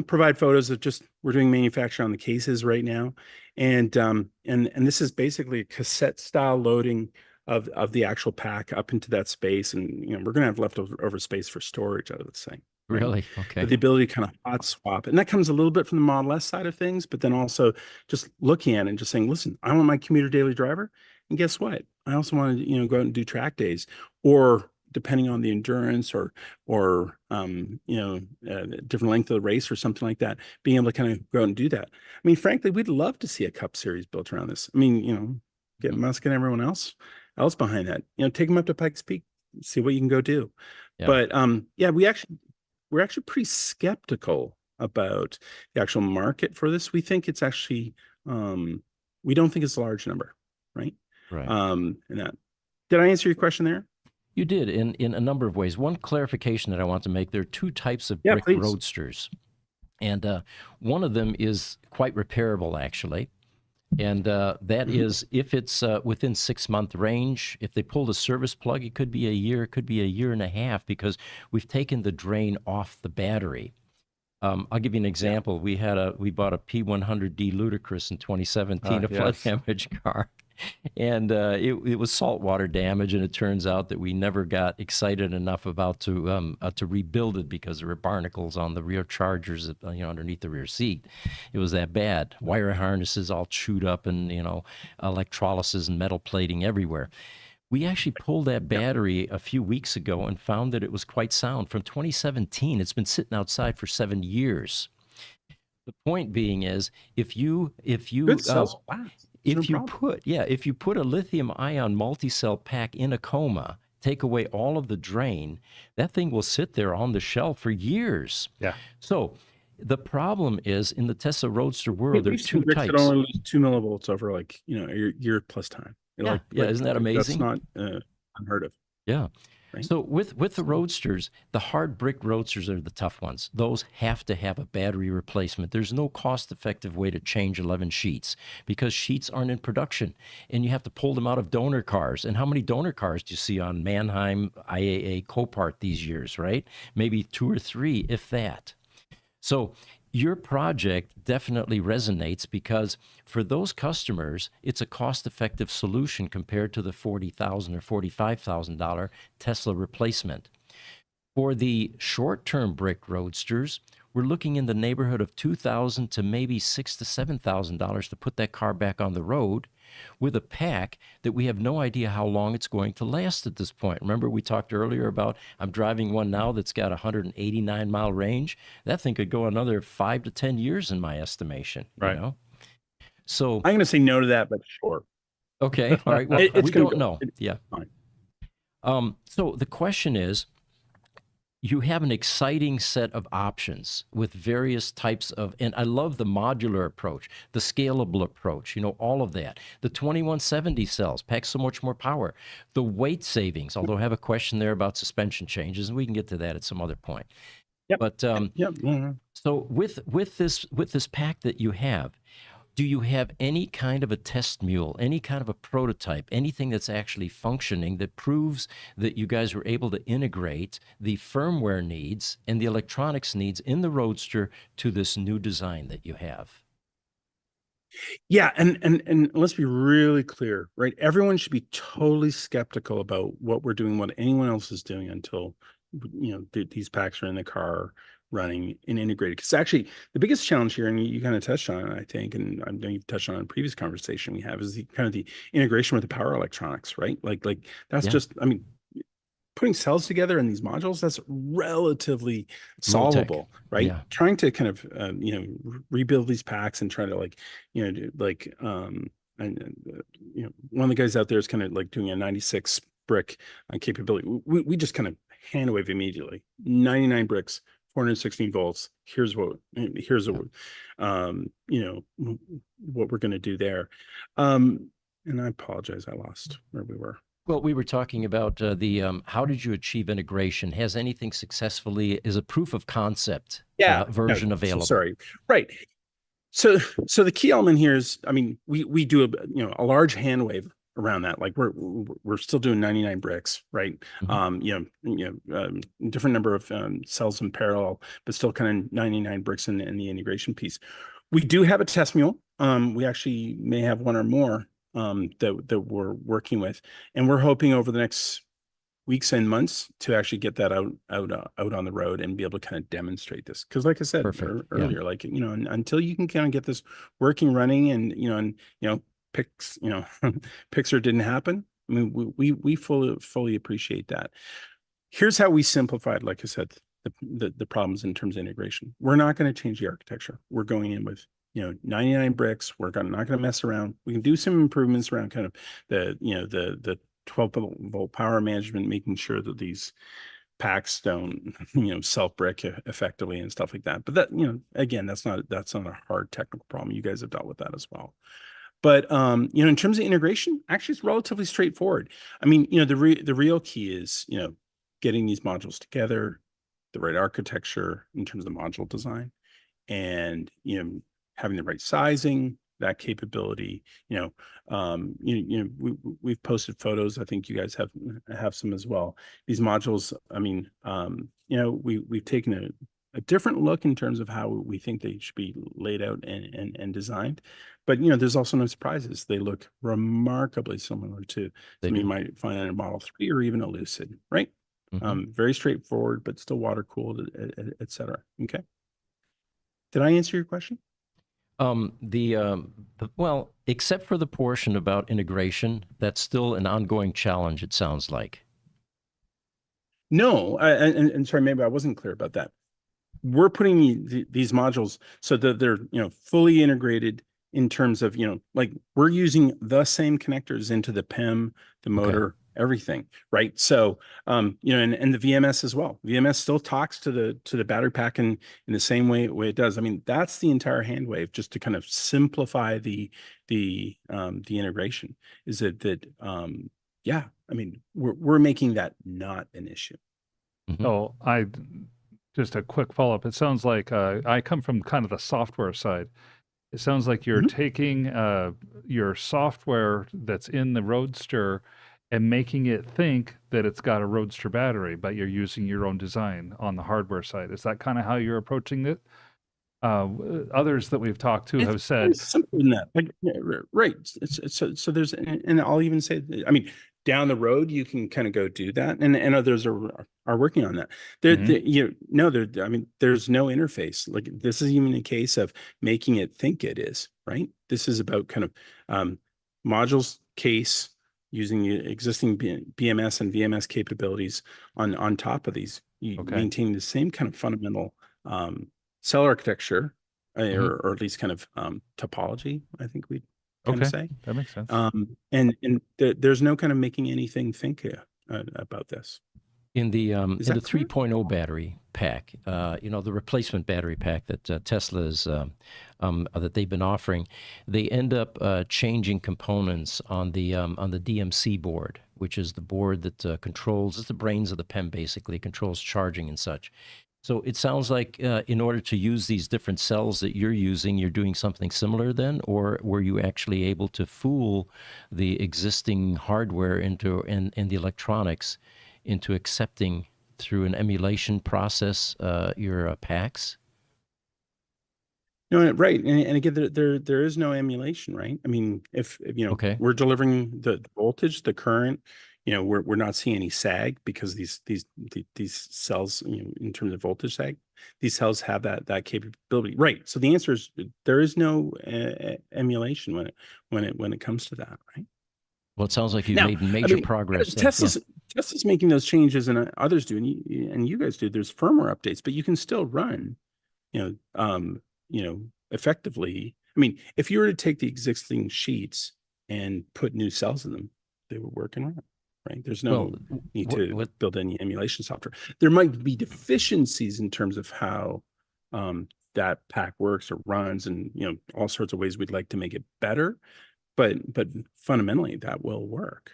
Speaker 3: provide photos of just, we're doing manufacture on the cases right now. And this is basically a cassette style loading of the actual pack up into that space. And, we're going to have leftover space for storage out of this thing. Right?
Speaker 1: Really? Okay.
Speaker 3: But the ability to kind of hot swap. And that comes a little bit from the Model S side of things, but then also just looking at it and just saying, listen, I want my commuter daily driver. And guess what? I also want to, go out and do track days, or depending on the endurance or different length of the race or something like that, being able to kind of go out and do that. I mean, frankly, we'd love to see a Cup Series built around this. I mean, get Musk and everyone else behind that. Take them up to Pikes Peak, see what you can go do.
Speaker 1: Yeah.
Speaker 3: But we're actually pretty skeptical about the actual market for this. We think it's actually we don't think it's a large number, right?
Speaker 1: Right.
Speaker 3: And that, did I answer your question there?
Speaker 1: You did in a number of ways. One clarification that I want to make: there are two types of
Speaker 3: Yeah,
Speaker 1: brick
Speaker 3: please.
Speaker 1: Roadsters, and one of them is quite repairable, actually. And that is if it's within 6-month range. If they pull the service plug, it could be a year, it could be a year and a half, because we've taken the drain off the battery. I'll give you an example. We bought a P100D Ludicrous in 2017, a flood
Speaker 2: Yes.
Speaker 1: damage car. And it was saltwater damage, and it turns out that we never got excited enough about to rebuild it because there were barnacles on the rear chargers, underneath the rear seat. It was that bad. Wire harnesses all chewed up, and electrolysis and metal plating everywhere. We actually pulled that battery a few weeks ago and found that it was quite sound. From 2017, it's been sitting outside for 7 years. The point being is, if you
Speaker 3: Good cells. Wow.
Speaker 1: if you put a lithium ion multi-cell pack in a coma, take away all of the drain, that thing will sit there on the shelf for years.
Speaker 2: Yeah.
Speaker 1: So the problem is, in the Tesla Roadster world, there are two types.
Speaker 3: That only lose 2 millivolts over a year plus time.
Speaker 1: Isn't that amazing?
Speaker 3: That's not unheard of.
Speaker 1: Yeah.
Speaker 3: Right?
Speaker 1: So with the Roadsters, the hard brick Roadsters are the tough ones. Those have to have a battery replacement. There's no cost-effective way to change 11 sheets, because sheets aren't in production, and you have to pull them out of donor cars. And how many donor cars do you see on Mannheim, IAA, Copart these years, right? Maybe 2 or 3, if that. So your project definitely resonates, because for those customers, it's a cost-effective solution compared to the $40,000 or $45,000 Tesla replacement. For the short-term brick Roadsters, we're looking in the neighborhood of $2,000 to maybe $6,000 to $7,000 to put that car back on the road, with a pack that we have no idea how long it's going to last at this point. Remember, we talked earlier about, I'm driving one now that's got a 189-mile range. That thing could go another 5 to 10 years in my estimation.
Speaker 2: Right.
Speaker 1: So
Speaker 3: I'm going to say no to that, but sure.
Speaker 1: Okay. All right. Well,
Speaker 3: It's
Speaker 1: we
Speaker 3: gonna
Speaker 1: don't
Speaker 3: go.
Speaker 1: know.
Speaker 3: It's
Speaker 1: Yeah.
Speaker 3: fine.
Speaker 1: So the question is, you have an exciting set of options with various types of, and I love the modular approach, the scalable approach, all of that. The 2170 cells pack so much more power. The weight savings, although I have a question there about suspension changes, and we can get to that at some other point.
Speaker 3: Yep.
Speaker 1: But
Speaker 3: Yep.
Speaker 1: so with this pack that you have, do you have any kind of a test mule, any kind of a prototype, anything that's actually functioning that proves that you guys were able to integrate the firmware needs and the electronics needs in the Roadster to this new design that you have?
Speaker 3: Yeah, and let's be really clear, right? Everyone should be totally skeptical about what we're doing, what anyone else is doing, until these packs are in the car running and integrated. Because actually, the biggest challenge here, and you kind of touched on it, I think, and I know you've touched on it in a previous conversation we have, is the kind of the integration with the power electronics, right? Like that's just, I mean, putting cells together in these modules, that's relatively solvable, right?
Speaker 1: Yeah.
Speaker 3: Trying to kind of rebuild these packs and try to one of the guys out there is kind of like doing a 96 brick capability. We just kind of hand wave immediately. 99 bricks, 416 volts. Here's what we're going to do there. And I apologize, I lost where we were.
Speaker 1: Well, we were talking about how did you achieve integration? Has anything successfully, is a proof of concept
Speaker 3: Yeah.
Speaker 1: version
Speaker 3: No,
Speaker 1: available?
Speaker 3: sorry. Right. So the key element here is, I mean, we do a large hand wave around that. Like we're still doing 99 bricks, right? Different number of cells in parallel, but still kind of 99 bricks in the integration piece. We do have a test mule. We actually may have one or more that we're working with, and we're hoping over the next weeks and months to actually get that out on the road and be able to kind of demonstrate this. Because like I said earlier, like, until you can kind of get this working, running, and Pixar didn't happen. I mean, we fully appreciate that. Here's how we simplified, like I said, the problems in terms of integration. We're not going to change the architecture. We're going in with 99 bricks. We're not going to mess around. We can do some improvements around kind of the 12-volt power management, making sure that these packs don't self-brick effectively and stuff like that. But that, again, that's not a hard technical problem. You guys have dealt with that as well. But in terms of integration, actually it's relatively straightforward. I mean, the real key is getting these modules together, the right architecture in terms of module design, and having the right sizing, that capability. We've posted photos. I think you guys have some as well. These modules, I mean, we've taken a different look in terms of how we think they should be laid out and designed. But there's also no surprises. They look remarkably similar to something you might find in a Model 3 or even a Lucid, right? Very straightforward, but still water cooled, et cetera. Okay. Did I answer your question?
Speaker 1: Well, except for the portion about integration, that's still an ongoing challenge, it sounds like.
Speaker 3: No, and sorry, maybe I wasn't clear about that. We're putting these modules so that they're fully integrated in terms of like we're using the same connectors into the PEM, the motor, everything, right? So and the VMS as well. VMS still talks to the battery pack in the same way it does. I mean, that's the entire hand wave, just to kind of simplify the integration. Is that yeah, I mean, we're making that not an issue.
Speaker 2: So just a quick follow-up. It sounds like I come from kind of the software side. It sounds like you're taking your software that's in the Roadster and making it think that it's got a Roadster battery, but you're using your own design on the hardware side. Is that kind of how you're approaching it? Others that we've talked to have said
Speaker 3: simple than that. Like, right. So there's, and I'll even say, I mean, down the road you can kind of go do that, and others are working on that. I mean, there's no interface. Like, this is even a case of making it think it is, right? This is about kind of modules case using the existing BMS and VMS capabilities on top of these. You maintain the same kind of fundamental cell architecture, or at least kind of topology, I think we'd kind of say.
Speaker 2: That makes sense.
Speaker 3: And there's no kind of making anything think about this.
Speaker 1: In the 3.0 battery pack, the replacement battery pack that Tesla is that they've been offering, they end up changing components on the DMC board, which is the board that controls, it's the brains of the PEM, basically controls charging and such. So it sounds like in order to use these different cells that you're using, you're doing something similar then, or were you actually able to fool the existing hardware and the electronics into accepting through an emulation process your packs?
Speaker 3: No, right, and again, there is no emulation, right? I mean, if we're delivering the voltage, the current, we're not seeing any sag, because these cells, in terms of voltage sag, these cells have that capability, right? So the answer is there is no emulation when it comes to that, right?
Speaker 1: Well, it sounds like you've made major progress.
Speaker 3: Tesla's making those changes, and others do, and you guys do. There's firmware updates, but you can still run, effectively. I mean, if you were to take the existing sheets and put new cells in them, they would work and run, right? There's no need to build any emulation software. There might be deficiencies in terms of how that pack works or runs, and all sorts of ways we'd like to make it better. But fundamentally, that will work.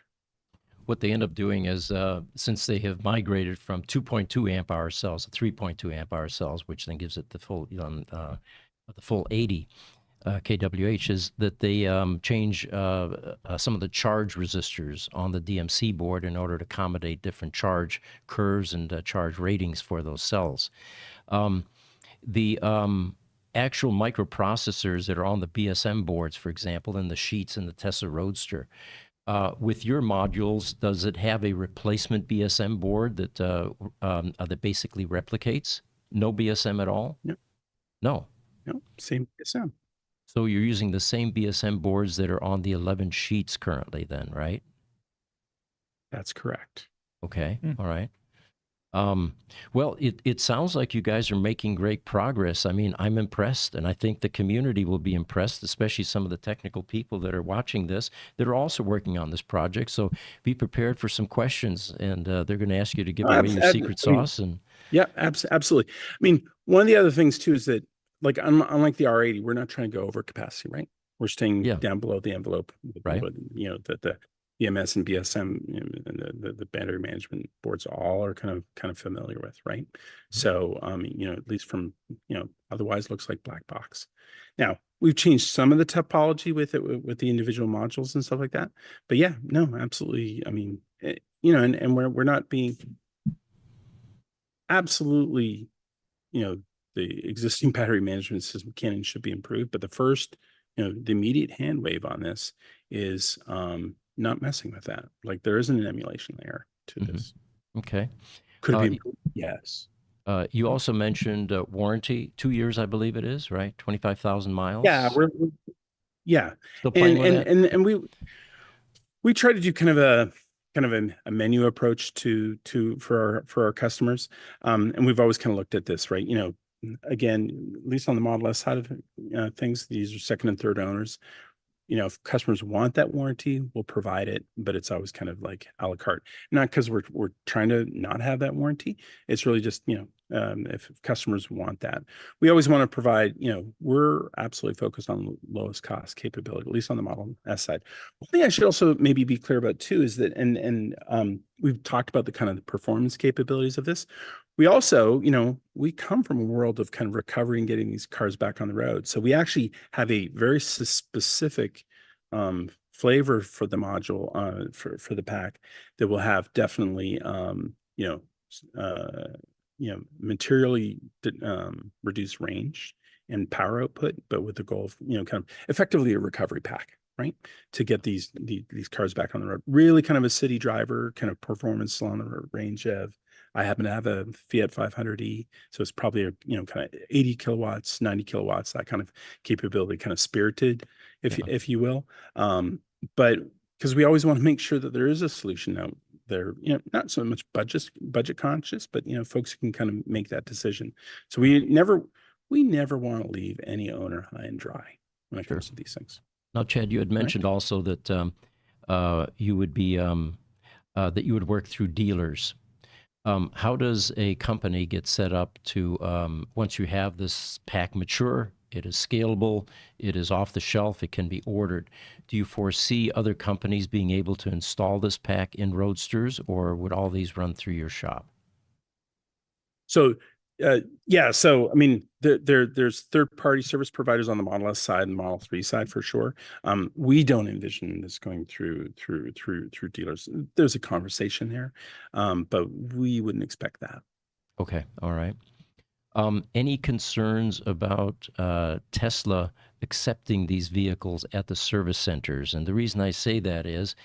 Speaker 1: what they end up doing is, since they have migrated from 2.2 amp hour cells to 3.2 amp hour cells, which then gives it the full 80 kWh, is that they change some of the charge resistors on the DMC board in order to accommodate different charge curves and charge ratings for those cells. The actual microprocessors that are on the BSM boards, for example, in the sheets in the Tesla Roadster, with your modules, does it have a replacement BSM board that basically replicates? No BSM at all?
Speaker 3: No.
Speaker 1: No.
Speaker 3: No, same BSM.
Speaker 1: So you're using the same BSM boards that are on the 11 sheets currently then, right?
Speaker 3: That's correct.
Speaker 1: Okay. All right. Well, it sounds like you guys are making great progress. I mean, I'm impressed, and I think the community will be impressed, especially some of the technical people that are watching this that are also working on this project. So be prepared for some questions, and they're going to ask you to give away your secret sauce. And
Speaker 3: yeah, absolutely. I mean, one of the other things too is that, like, unlike the R80, we're not trying to go over capacity, right? We're staying down below the envelope,
Speaker 1: right?
Speaker 3: You know, the EMS and BSM, you know, and the battery management boards all are kind of familiar with, right? So, you know, at least from, you know, otherwise looks like black box. Now, we've changed some of the topology with it, with the individual modules and stuff like that. But yeah, no, absolutely. I mean, you know, and we're not being absolutely, you know, the existing battery management system can and should be improved. But the first, you know, the immediate hand wave on this is not messing with that. Like, there isn't an emulation layer to this.
Speaker 1: Okay.
Speaker 3: Could it be improved? Yes.
Speaker 1: You also mentioned warranty, 2 years, I believe it is, right? 25,000 miles.
Speaker 3: Yeah, yeah.
Speaker 1: Still playing with that?
Speaker 3: And we try to do kind of a menu approach for our customers. And we've always kind of looked at this, right? You know, again, at least on the Model S side of things, these are second and third owners. You know, if customers want that warranty, we'll provide it, but it's always kind of like a la carte. Not because we're trying to not have that warranty. It's really just, you know, if customers want that, we always want to provide. You know, we're absolutely focused on lowest cost capability, at least on the Model S side. One thing I should also maybe be clear about too is that, and we've talked about the kind of the performance capabilities of this. We also, you know, we come from a world of kind of recovery and getting these cars back on the road. So we actually have a very specific flavor for the module, for the pack, that will have definitely, you know, materially reduced range and power output, but with the goal of, you know, kind of effectively a recovery pack, right? To get these cars back on the road. Really kind of a city driver kind of performance along the range of. I happen to have a Fiat 500e, so it's probably a, you know, kind of 80 kilowatts, 90 kilowatts, that kind of capability, kind of spirited, if you will. But because we always want to make sure that there is a solution out there, you know, not so much budget conscious, but, you know, folks who can kind of make that decision. So we never want to leave any owner high and dry when it comes to these things.
Speaker 1: Now, Chad, you had mentioned also that you would be that you would work through dealers. How does a company get set up to, once you have this pack mature, it is scalable, it is off the shelf, it can be ordered? Do you foresee other companies being able to install this pack in Roadsters, or would all these run through your shop?
Speaker 3: So, yeah. So, I mean, there's third-party service providers on the Model S side and Model 3 side for sure. We don't envision this going through dealers. There's a conversation there, but we wouldn't expect that.
Speaker 1: Okay. All right. Any concerns about Tesla accepting these vehicles at the service centers? And the reason I say that is,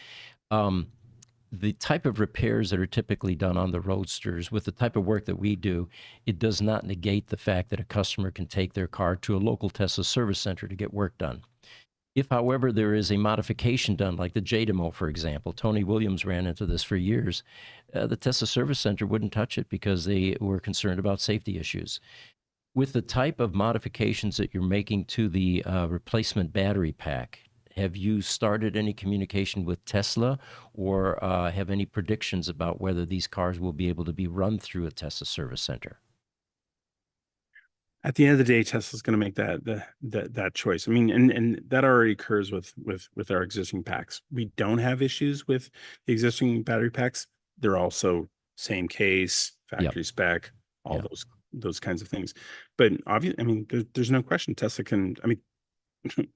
Speaker 1: the type of repairs that are typically done on the Roadsters, with the type of work that we do, it does not negate the fact that a customer can take their car to a local Tesla service center to get work done. If, however, there is a modification done, like the JDemo, for example, Tony Williams ran into this for years, the Tesla service center wouldn't touch it because they were concerned about safety issues. With the type of modifications that you're making to the replacement battery pack, have you started any communication with Tesla, or have any predictions about whether these cars will be able to be run through a Tesla service center?
Speaker 3: at the end of the day, Tesla's going to make that choice. I mean, and that already occurs with our existing packs. We don't have issues with the existing battery packs. They're also same case, factory spec, all those kinds of things. But obviously, I mean, there's no question Tesla can. I mean,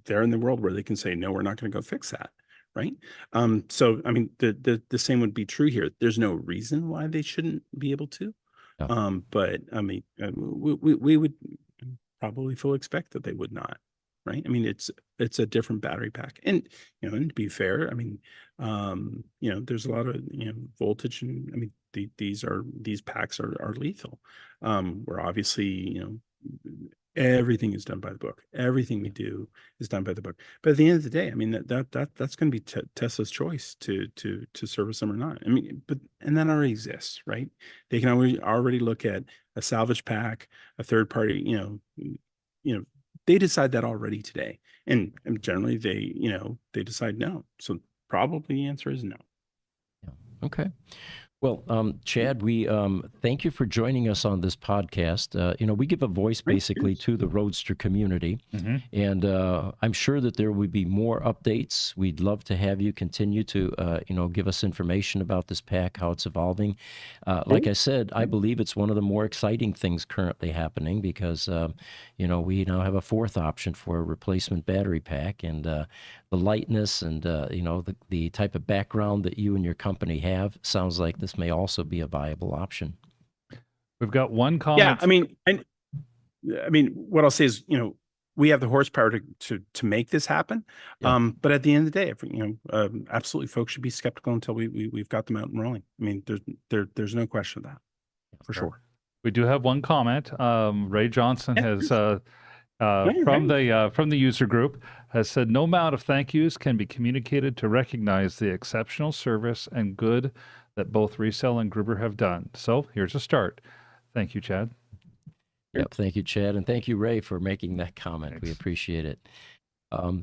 Speaker 3: they're in the world where they can say, no, we're not going to go fix that. Right. So, I mean, the same would be true here. There's no reason why they shouldn't be able to. But I mean, we would probably fully expect that they would not. Right. I mean, it's a different battery pack. And, and to be fair, I mean, there's a lot of, voltage, and I mean, these packs are lethal. Where obviously, everything is done by the book. Everything we do is done by the book. But at the end of the day, I mean, that's going to be Tesla's choice to service them or not. I mean, and that already exists, right? They can already look at a salvage pack, a third party, they decide that already today. And generally they decide no. So probably the answer is no.
Speaker 1: Yeah. Okay. Well, Chad, we thank you for joining us on this podcast. We give a voice basically to the Roadster community, and I'm sure that there will be more updates. We'd love to have you continue to, give us information about this pack, how it's evolving. Like I said, I believe it's one of the more exciting things currently happening because, we now have a fourth option for a replacement battery pack, and the lightness and, the type of background that you and your company have sounds like this may also be a viable option.
Speaker 2: We've got one comment.
Speaker 3: Yeah, I mean, what I'll say is, we have the horsepower to make this happen.
Speaker 1: Yeah.
Speaker 3: But at the end of the day, absolutely, folks should be skeptical until we've got them out and rolling. I mean, there's no question of that, for sure.
Speaker 2: We do have one comment. Ray Johnson has from the user group has said, no amount of thank yous can be communicated to recognize the exceptional service and good that both Recell and Gruber have done. So here's a start. Thank you, Chad.
Speaker 1: Yep. Thank you, Chad. And thank you, Ray, for making that comment. Thanks. We appreciate it.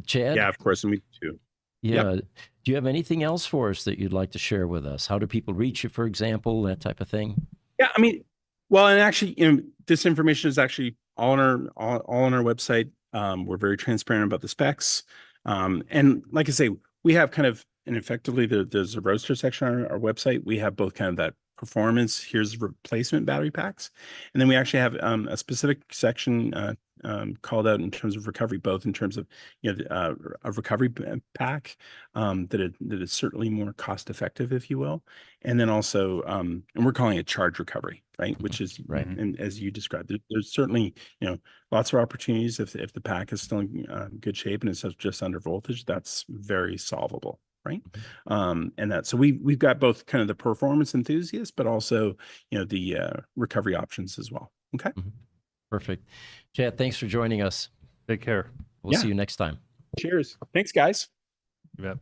Speaker 1: Chad?
Speaker 3: Yeah, of course. And me too.
Speaker 1: Yeah. Yep. Do you have anything else for us that you'd like to share with us? How do people reach you, for example, that type of thing?
Speaker 3: Yeah, I mean, well, and actually, this information is actually all on our website. We're very transparent about the specs. And like I say, we have kind of, and effectively there's a Roadster section on our website. We have both kind of that performance, here's replacement battery packs. And then we actually have a specific section called out in terms of recovery, both in terms of a recovery pack that is certainly more cost effective, if you will, and then also and we're calling it charge recovery, right? Which is right, and as you described, there's certainly lots of opportunities if the pack is still in good shape and it's just under voltage, that's very solvable. Right. And so we've got both kind of the performance enthusiasts, but also, the recovery options as well. Okay.
Speaker 1: Perfect. Chad, thanks for joining us.
Speaker 2: Take care.
Speaker 1: We'll see you next time.
Speaker 3: Cheers. Thanks, guys.
Speaker 2: You bet.